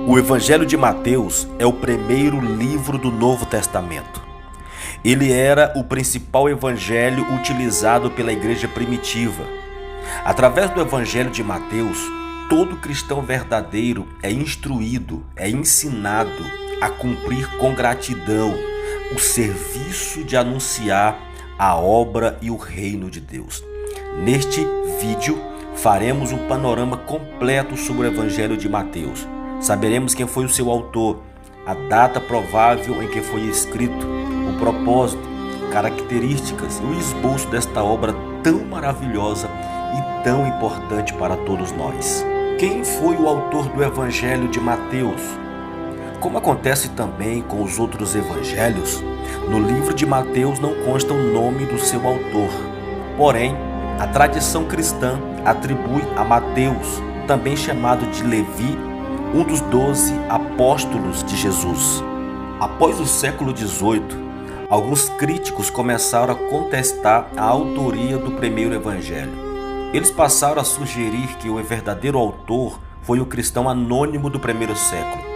O Evangelho de Mateus é o primeiro livro do Novo Testamento. Ele era o principal evangelho utilizado pela igreja primitiva. Através do Evangelho de Mateus, todo cristão verdadeiro é instruído, é ensinado a cumprir com gratidão o serviço de anunciar a obra e o reino de Deus. Neste vídeo, faremos um panorama completo sobre o Evangelho de Mateus. Saberemos quem foi o seu autor, a data provável em que foi escrito, o propósito, características e o esboço desta obra tão maravilhosa e tão importante para todos nós. Quem foi o autor do Evangelho de Mateus? Como acontece também com os outros evangelhos, no livro de Mateus não consta o nome do seu autor. Porém, a tradição cristã atribui a Mateus, também chamado de Levi, um dos 12 apóstolos de Jesus. Após o século XVIII, alguns críticos começaram a contestar a autoria do primeiro evangelho. Eles passaram a sugerir que o verdadeiro autor foi o cristão anônimo do primeiro século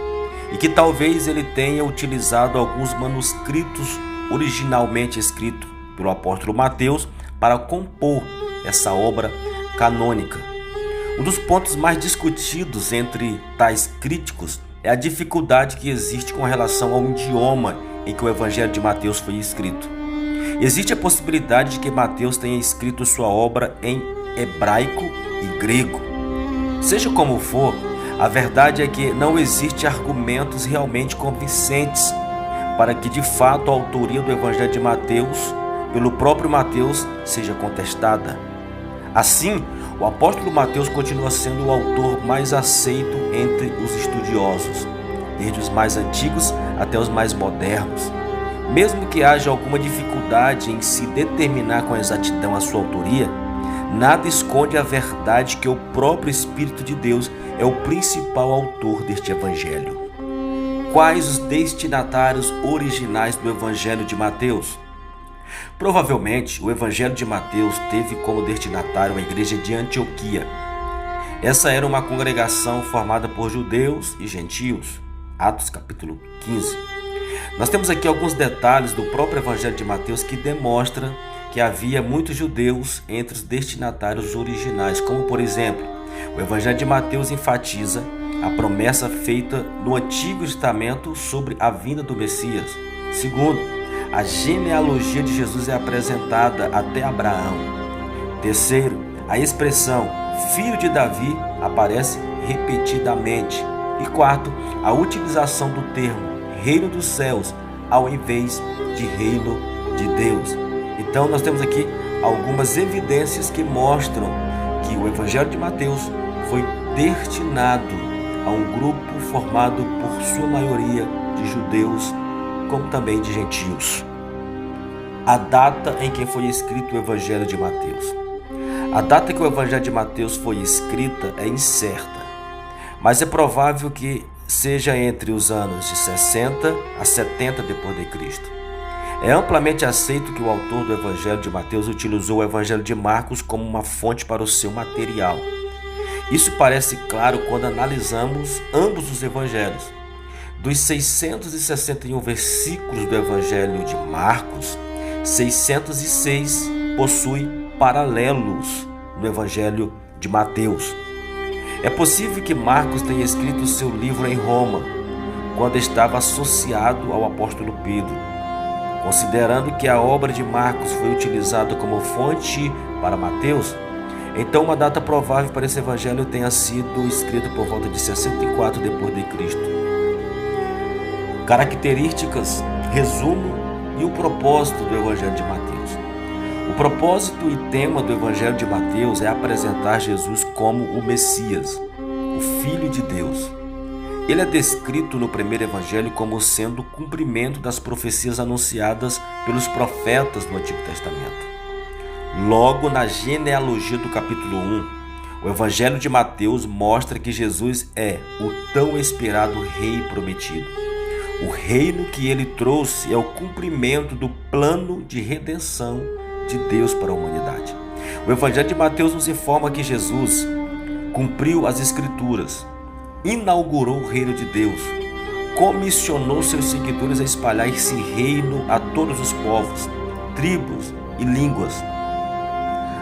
e que talvez ele tenha utilizado alguns manuscritos originalmente escritos pelo apóstolo Mateus para compor essa obra canônica. Um dos pontos mais discutidos entre tais críticos é a dificuldade que existe com relação ao idioma em que o Evangelho de Mateus foi escrito. Existe a possibilidade de que Mateus tenha escrito sua obra em hebraico e grego. Seja como for, a verdade é que não existem argumentos realmente convincentes para que de fato a autoria do Evangelho de Mateus, pelo próprio Mateus, seja contestada. Assim, o apóstolo Mateus continua sendo o autor mais aceito entre os estudiosos, desde os mais antigos até os mais modernos. Mesmo que haja alguma dificuldade em se determinar com exatidão a sua autoria, nada esconde a verdade que o próprio Espírito de Deus é o principal autor deste evangelho. Quais os destinatários originais do Evangelho de Mateus? Provavelmente, o Evangelho de Mateus teve como destinatário a igreja de Antioquia. Essa era uma congregação formada por judeus e gentios. Atos capítulo 15. Nós temos aqui alguns detalhes do próprio Evangelho de Mateus que demonstram que havia muitos judeus entre os destinatários originais, como por exemplo, o Evangelho de Mateus enfatiza a promessa feita no Antigo Testamento sobre a vinda do Messias. Segundo, a genealogia de Jesus é apresentada até Abraão. Terceiro, a expressão filho de Davi aparece repetidamente. E quarto, a utilização do termo reino dos céus ao invés de reino de Deus. Então nós temos aqui algumas evidências que mostram que o Evangelho de Mateus foi destinado a um grupo formado por sua maioria de judeus, como também de gentios. A data em que foi escrito o Evangelho de Mateus. A data que o Evangelho de Mateus foi escrita é incerta, mas é provável que seja entre os anos de 60 a 70 depois de Cristo. É amplamente aceito que o autor do Evangelho de Mateus utilizou o Evangelho de Marcos como uma fonte para o seu material. Isso parece claro quando analisamos ambos os evangelhos. Dos 661 versículos do Evangelho de Marcos, 606 possuem paralelos no Evangelho de Mateus. É possível que Marcos tenha escrito seu livro em Roma, quando estava associado ao apóstolo Pedro. Considerando que a obra de Marcos foi utilizada como fonte para Mateus, então uma data provável para esse evangelho tenha sido escrita por volta de 64 depois de Cristo. Características, resumo e o propósito do Evangelho de Mateus. O propósito e tema do Evangelho de Mateus é apresentar Jesus como o Messias, o Filho de Deus. Ele é descrito no primeiro evangelho como sendo o cumprimento das profecias anunciadas pelos profetas do Antigo Testamento. Logo na genealogia do capítulo 1, o Evangelho de Mateus mostra que Jesus é o tão esperado Rei prometido. O reino que ele trouxe é o cumprimento do plano de redenção de Deus para a humanidade. O Evangelho de Mateus nos informa que Jesus cumpriu as Escrituras, inaugurou o reino de Deus, comissionou seus seguidores a espalhar esse reino a todos os povos, tribos e línguas.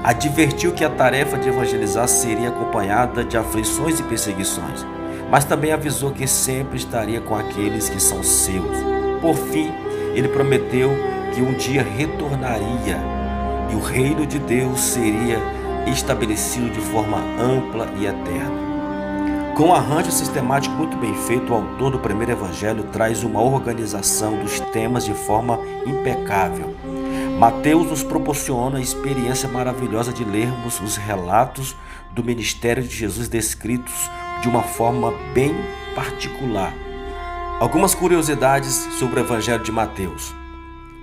Advertiu que a tarefa de evangelizar seria acompanhada de aflições e perseguições, mas também avisou que sempre estaria com aqueles que são seus. Por fim, ele prometeu que um dia retornaria e o reino de Deus seria estabelecido de forma ampla e eterna. Com um arranjo sistemático muito bem feito, o autor do primeiro evangelho traz uma organização dos temas de forma impecável. Mateus nos proporciona a experiência maravilhosa de lermos os relatos do ministério de Jesus descritos de uma forma bem particular. Algumas curiosidades sobre o evangelho de Mateus.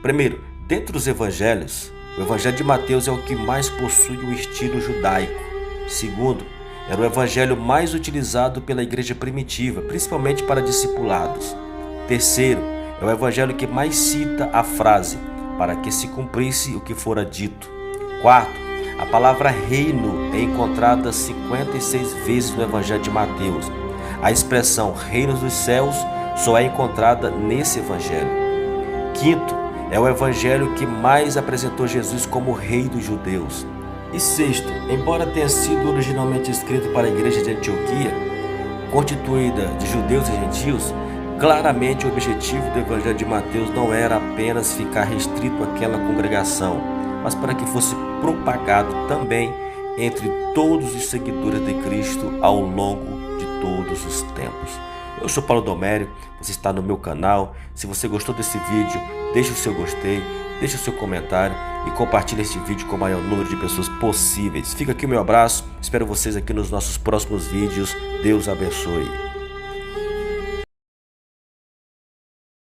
Primeiro, dentre os evangelhos, o evangelho de Mateus é o que mais possui um estilo judaico. Segundo, era o evangelho mais utilizado pela igreja primitiva, principalmente para discipulados. Terceiro, é o evangelho que mais cita a frase para que se cumprisse o que fora dito. Quarto, a palavra reino é encontrada 56 vezes no evangelho de Mateus. A expressão reino dos céus só é encontrada nesse evangelho. Quinto, é o evangelho que mais apresentou Jesus como rei dos judeus. E sexto, embora tenha sido originalmente escrito para a igreja de Antioquia, constituída de judeus e gentios, claramente o objetivo do evangelho de Mateus não era apenas ficar restrito àquela congregação, mas para que fosse propagado também entre todos os seguidores de Cristo ao longo de todos os tempos. Eu sou Paulo Domério, você está no meu canal. Se você gostou desse vídeo, deixe o seu gostei, deixe o seu comentário e compartilhe este vídeo com o maior número de pessoas possíveis. Fica aqui o meu abraço, espero vocês aqui nos nossos próximos vídeos. Deus abençoe.